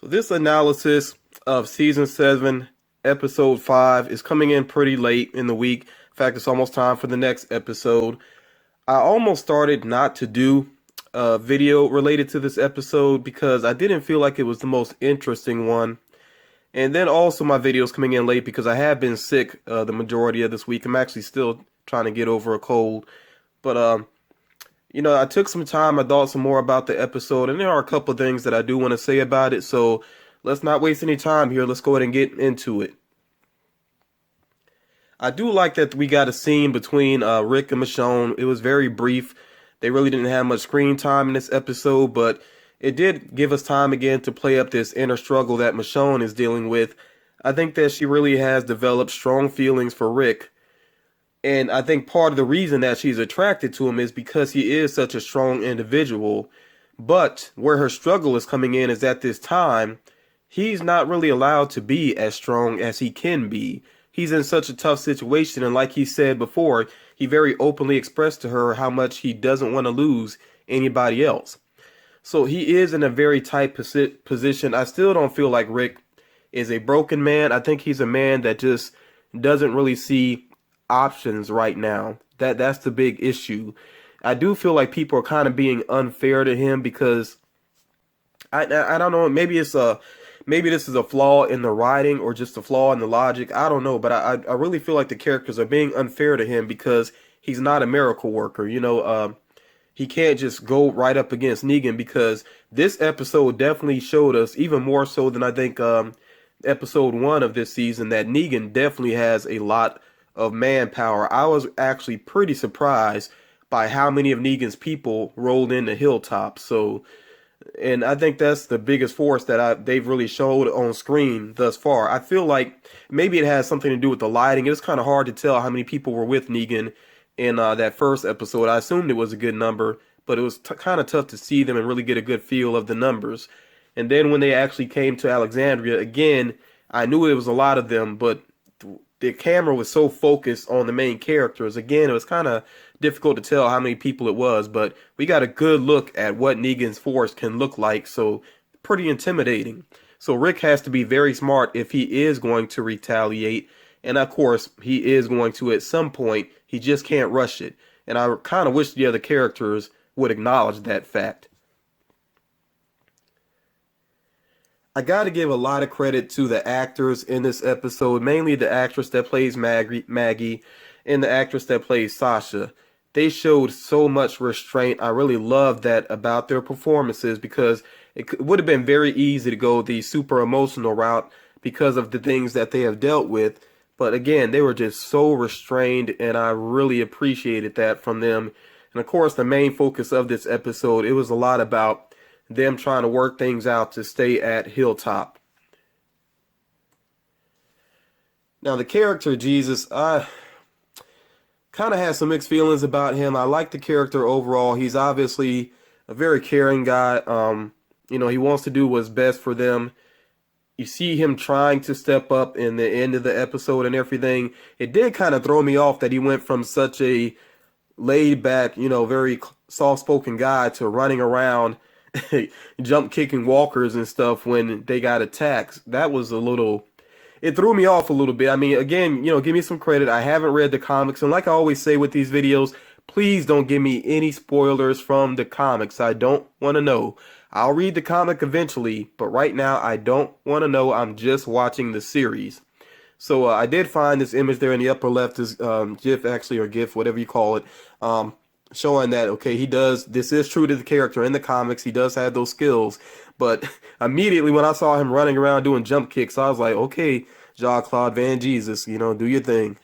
So this analysis of season 7, episode 5 is coming in pretty late in the week. In fact, it's almost time for the next episode. I almost started not to do a video related to this episode because I didn't feel like it was the most interesting one. And then also my video's coming in late because I have been sick the majority of this week. I'm actually still trying to get over a cold. But I took some time, I thought some more about the episode, and there are a couple of things that I do want to say about it, so let's not waste any time here. Let's go ahead and get into it. I do like that we got a scene between Rick and Michonne. It was very brief. They really didn't have much screen time in this episode, but it did give us time again to play up this inner struggle that Michonne is dealing with. I think that she really has developed strong feelings for Rick. And I think part of the reason that she's attracted to him is because he is such a strong individual. But where her struggle is coming in is at this time, he's not really allowed to be as strong as he can be. He's in such a tough situation, and like he said before, he very openly expressed to her how much he doesn't want to lose anybody else. So he is in a very tight position. I still don't feel like Rick is a broken man. I think he's a man that just doesn't really see options right now. That's the big issue. I do feel like people are kind of being unfair to him because I don't know, maybe this is a flaw in the writing or just a flaw in the logic. I don't know, but I really feel like the characters are being unfair to him because he's not a miracle worker. He can't just go right up against Negan, because this episode definitely showed us, even more so than I think episode 1 of this season, that Negan definitely has a lot of manpower. I was actually pretty surprised by how many of Negan's people rolled into Hilltop. And I think that's the biggest force that they've really showed on screen thus far. I feel like maybe it has something to do with the lighting. It was kind of hard to tell how many people were with Negan in that first episode. I assumed it was a good number, but it was kind of tough to see them and really get a good feel of the numbers. And then when they actually came to Alexandria, again, I knew it was a lot of them, but the camera was so focused on the main characters. Again, it was kind of difficult to tell how many people it was, but we got a good look at what Negan's force can look like, so pretty intimidating. So Rick has to be very smart if he is going to retaliate, and of course, he is going to at some point. He just can't rush it, and I kind of wish the other characters would acknowledge that fact. I got to give a lot of credit to the actors in this episode, mainly the actress that plays Maggie and the actress that plays Sasha. They showed so much restraint. I really love that about their performances, because it would have been very easy to go the super emotional route because of the things that they have dealt with. But again, they were just so restrained, and I really appreciated that from them. And of course, the main focus of this episode, it was a lot about them trying to work things out to stay at Hilltop. Now, the character Jesus, I kind of had some mixed feelings about him. I like the character overall. He's obviously a very caring guy. He wants to do what's best for them. You see him trying to step up in the end of the episode and everything. It did kind of throw me off that he went from such a laid back, very soft-spoken guy to running around jump kicking walkers and stuff when they got attacked. That was it threw me off a little bit. I mean, again, give me some credit. I haven't read the comics, and like I always say with these videos, please don't give me any spoilers from the comics. I don't want to know. I'll read the comic eventually, but right now I don't want to know. I'm just watching the series. So I did find this image there in the upper left, is GIF actually, or GIF, whatever you call it, showing that, okay, this is true to the character in the comics. He does have those skills. But immediately when I saw him running around doing jump kicks, I was like, okay, Jean-Claude Van Jesus, do your thing.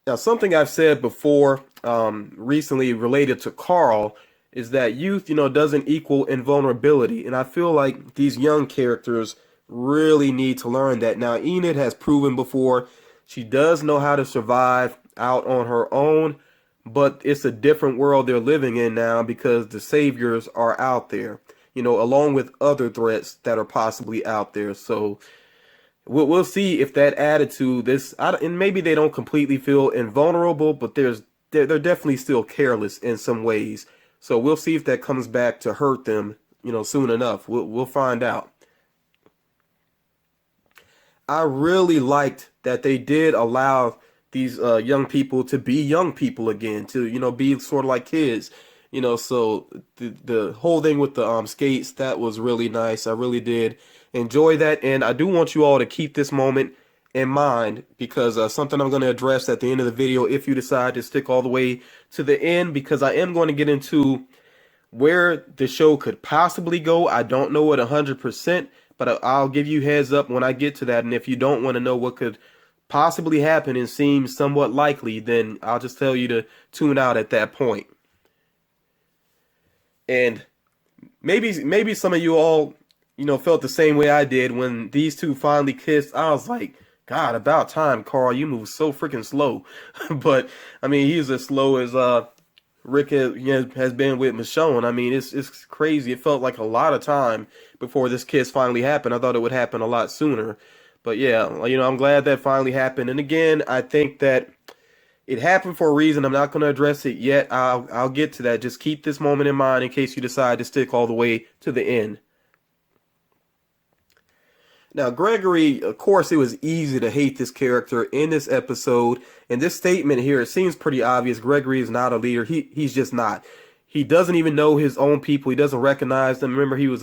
Now, something I've said before recently related to Carl is that youth, doesn't equal invulnerability. And I feel like these young characters really need to learn that. Now, Enid has proven before she does know how to survive out on her own, but it's a different world they're living in now because the saviors are out there, along with other threats that are possibly out there. So we'll see if that attitude, and maybe they don't completely feel invulnerable, but they're definitely still careless in some ways. So we'll see if that comes back to hurt them, soon enough. We'll find out. I really liked that they did allow these young people to be young people again, to be sort of like kids. So the whole thing with the skates, that was really nice. I really did enjoy that, and I do want you all to keep this moment in mind, because something I'm going to address at the end of the video, if you decide to stick all the way to the end, because I am going to get into where the show could possibly go. I don't know it 100%, but I'll give you heads up when I get to that. And if you don't want to know what could possibly happen and seems somewhat likely, then I'll just tell you to tune out at that point. And maybe some of you all, felt the same way I did when these two finally kissed. I was like, God, about time, Carl. You move so freaking slow. But I mean, he's as slow as Rick has been with Michonne. I mean, it's crazy. It felt like a lot of time before this kiss finally happened. I thought it would happen a lot sooner. But yeah, I'm glad that finally happened. And again, I think that it happened for a reason. I'm not going to address it yet. I'll get to that. Just keep this moment in mind in case you decide to stick all the way to the end. Now, Gregory, of course, it was easy to hate this character in this episode. And this statement here, it seems pretty obvious. Gregory is not a leader. He's just not. He doesn't even know his own people. He doesn't recognize them. Remember, he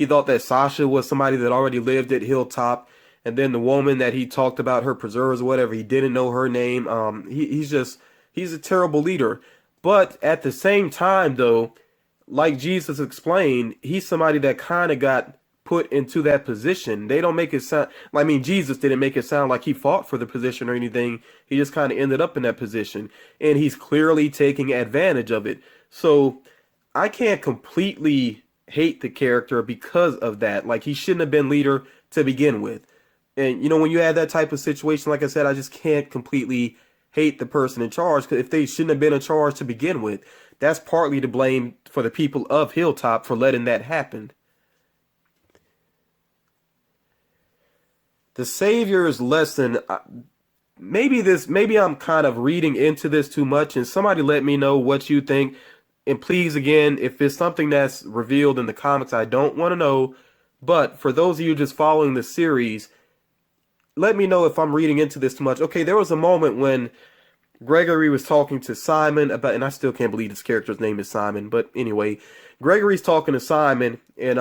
thought that Sasha was somebody that already lived at Hilltop. And then the woman that he talked about, her preserves or whatever, he didn't know her name. He's a terrible leader. But at the same time, though, like Jesus explained, he's somebody that kind of got put into that position. They don't make it sound, I mean, Jesus didn't make it sound like he fought for the position or anything. He just kind of ended up in that position, and he's clearly taking advantage of it. So I can't completely hate the character because of that. Like, he shouldn't have been leader to begin with. And when you have that type of situation, like I said, I just can't completely hate the person in charge, because if they shouldn't have been in charge to begin with, that's partly to blame for the people of Hilltop for letting that happen. The Savior's lesson, maybe I'm kind of reading into this too much, and somebody let me know what you think. And please, again, if it's something that's revealed in the comics, I don't want to know. But for those of you just following the series, let me know if I'm reading into this too much. Okay, there was a moment when Gregory was talking to Simon about, and I still can't believe this character's name is Simon, but anyway, Gregory's talking to Simon and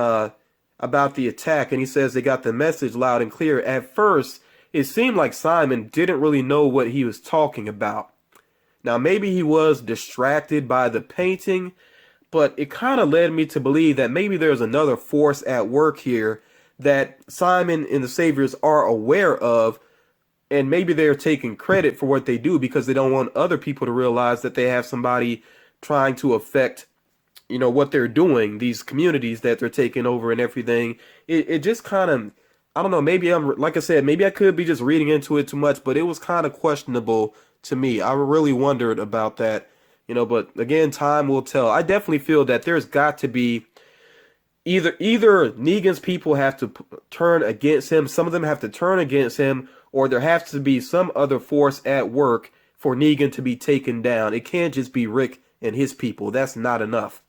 about the attack, and he says they got the message loud and clear. At first, it seemed like Simon didn't really know what he was talking about. Now, maybe he was distracted by the painting, but it kind of led me to believe that maybe there's another force at work here that Simon and the Saviors are aware of, and maybe they're taking credit for what they do because they don't want other people to realize that they have somebody trying to affect what they're doing, these communities that they're taking over and everything. It just kind of, I don't know, maybe like I said, maybe I could be just reading into it too much, but it was kind of questionable to me. I really wondered about that, but again, time will tell. I definitely feel that there's got to be either Negan's people have to turn against him, some of them have to turn against him, or there has to be some other force at work for Negan to be taken down. It can't just be Rick and his people. That's not enough.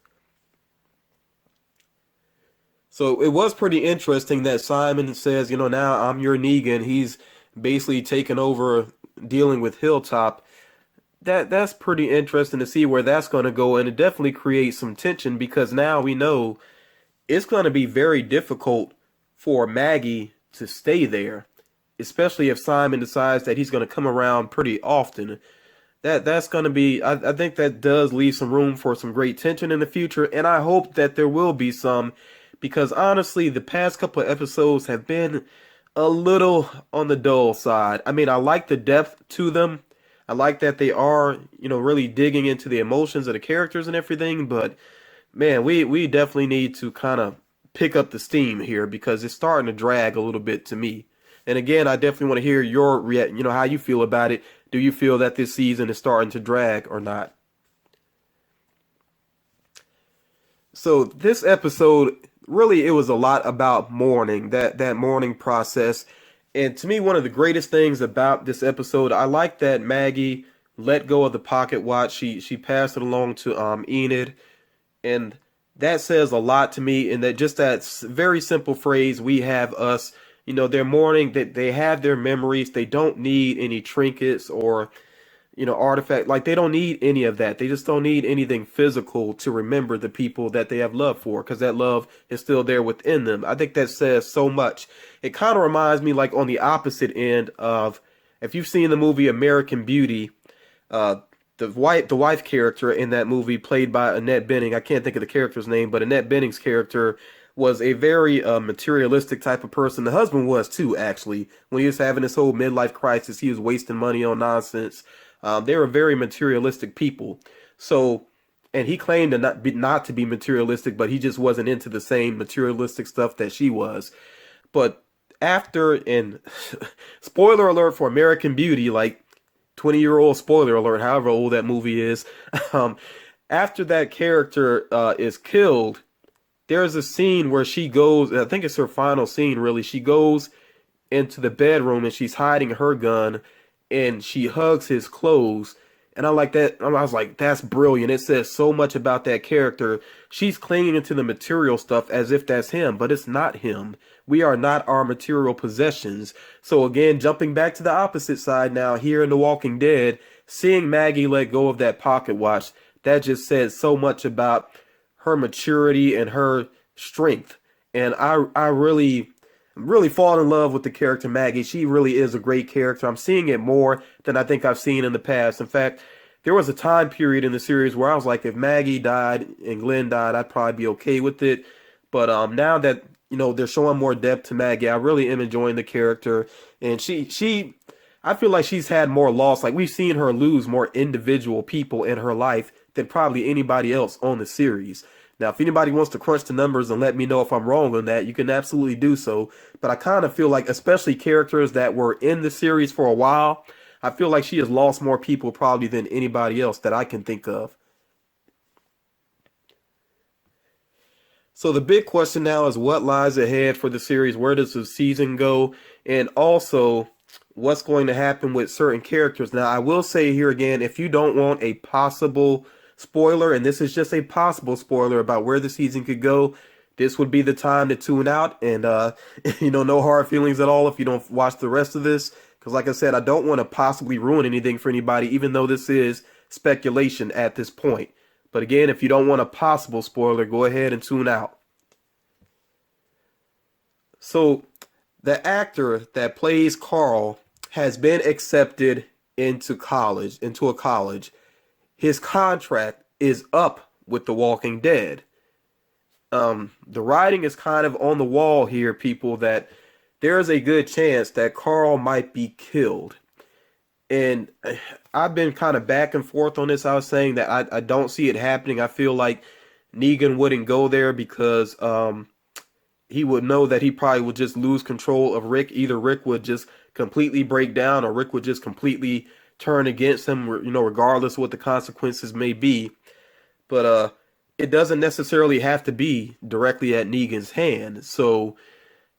So it was pretty interesting that Simon says, now I'm your Negan. He's basically taken over dealing with Hilltop. That's pretty interesting to see where that's going to go, and it definitely creates some tension, because now we know it's going to be very difficult for Maggie to stay there, especially if Simon decides that he's going to come around pretty often. That's going to be, I think that does leave some room for some great tension in the future, and I hope that there will be some, because honestly, the past couple of episodes have been a little on the dull side. I mean, I like the depth to them. I like that they are, really digging into the emotions of the characters and everything, but man, we definitely need to kind of pick up the steam here, because it's starting to drag a little bit to me. And again, I definitely want to hear your how you feel about it. Do you feel that this season is starting to drag or not? So this episode, really, it was a lot about mourning, that mourning process. And to me, one of the greatest things about this episode, I like that Maggie let go of the pocket watch. She passed it along to Enid. And that says a lot to me, in that just that very simple phrase, "we have us." You know, they're mourning, that they have their memories. They don't need any trinkets or, artifact. Like, they don't need any of that. They just don't need anything physical to remember the people that they have love for, because that love is still there within them. I think that says so much. It kind of reminds me, like, on the opposite end of, if you've seen the movie American Beauty, uh, the wife character in that movie, played by Annette Bening. I can't think of the character's name, but Annette Bening's character was a very materialistic type of person. The husband was too, actually. When he was having this whole midlife crisis, he was wasting money on nonsense. They were very materialistic people. So, and he claimed to not to be materialistic, but he just wasn't into the same materialistic stuff that she was. But after, and spoiler alert for American Beauty, like, 20-year-old spoiler alert, however old that movie is. Um, After that character is killed, there's a scene where she goes, I think it's her final scene really. She goes into the bedroom and she's hiding her gun and she hugs his clothes. And I like that. I was like, that's brilliant. It says so much about that character. She's clinging to the material stuff as if that's him, but it's not him. We are not our material possessions. So again, jumping back to the opposite side now, here in The Walking Dead, seeing Maggie let go of that pocket watch, that just says so much about her maturity and her strength. And I really fall in love with the character Maggie. She really is a great character. I'm seeing it more than I think I've seen in the past. In fact, there was a time period in the series where I was like, if Maggie died and Glenn died, I'd probably be okay with it. But now that, they're showing more depth to Maggie, I really am enjoying the character. And I feel like she's had more loss. Like, we've seen her lose more individual people in her life than probably anybody else on the series. Now, if anybody wants to crunch the numbers and let me know if I'm wrong on that, you can absolutely do so. But I kind of feel like, especially characters that were in the series for a while, I feel like she has lost more people probably than anybody else that I can think of. So the big question now is, what lies ahead for the series? Where does the season go? And also, what's going to happen with certain characters? Now, I will say here again, if you don't want a possible spoiler, and this is just a possible spoiler about where the season could go, this would be the time to tune out. And no hard feelings at all if you don't watch the rest of this, because like I said, I don't want to possibly ruin anything for anybody, even though this is speculation at this point. But again, if you don't want a possible spoiler, go ahead and tune out. So the actor that plays Carl has been accepted into a college. His contract is up with The Walking Dead. The writing is kind of on the wall here, people, that there is a good chance that Carl might be killed. And I've been kind of back and forth on this. I was saying that I don't see it happening. I feel like Negan wouldn't go there because he would know that he probably would just lose control of Rick. Either Rick would just completely break down, or Rick would just completely turn against him, regardless of what the consequences may be. But it doesn't necessarily have to be directly at Negan's hand. So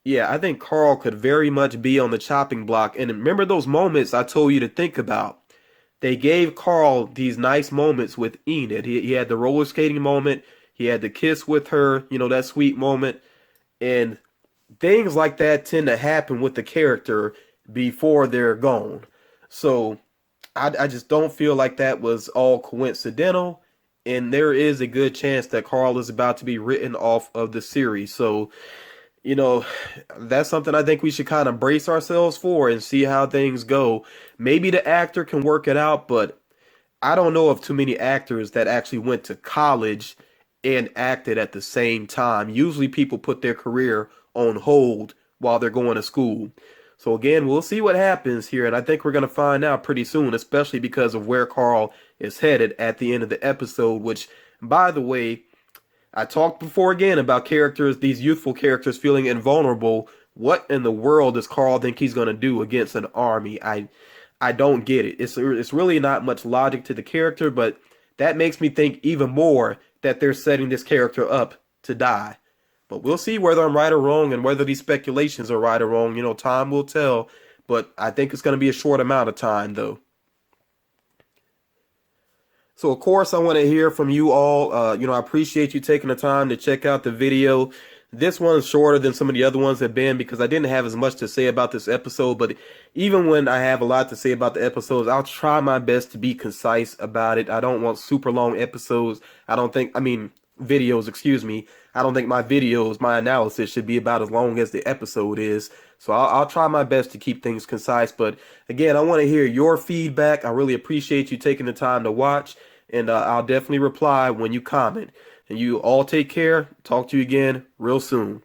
yeah, I think Carl could very much be on the chopping block. And remember those moments I told you to think about. They gave Carl these nice moments with Enid. He had the roller skating moment. He had the kiss with her, that sweet moment. And things like that tend to happen with the character before they're gone. So I just don't feel like that was all coincidental. And there is a good chance that Carl is about to be written off of the series. So, that's something I think we should kind of brace ourselves for and see how things go. Maybe the actor can work it out, but I don't know of too many actors that actually went to college and acted at the same time. Usually people put their career on hold while they're going to school. So again, we'll see what happens here, and I think we're going to find out pretty soon, especially because of where Carl is headed at the end of the episode, which, by the way, I talked before again about characters, these youthful characters feeling invulnerable. What in the world does Carl think he's going to do against an army? I don't get it. It's really not much logic to the character, but that makes me think even more that they're setting this character up to die. But we'll see whether I'm right or wrong, and whether these speculations are right or wrong. Time will tell. But I think it's going to be a short amount of time, though. So of course I want to hear from you all. I appreciate you taking the time to check out the video. This one's shorter than some of the other ones have been because I didn't have as much to say about this episode. But even when I have a lot to say about the episodes, I'll try my best to be concise about it. I don't want super long episodes. Videos, excuse me. I don't think my videos, my analysis should be about as long as the episode is. So I'll try my best to keep things concise. But again, I want to hear your feedback. I really appreciate you taking the time to watch. And I'll definitely reply when you comment. And you all take care. Talk to you again real soon.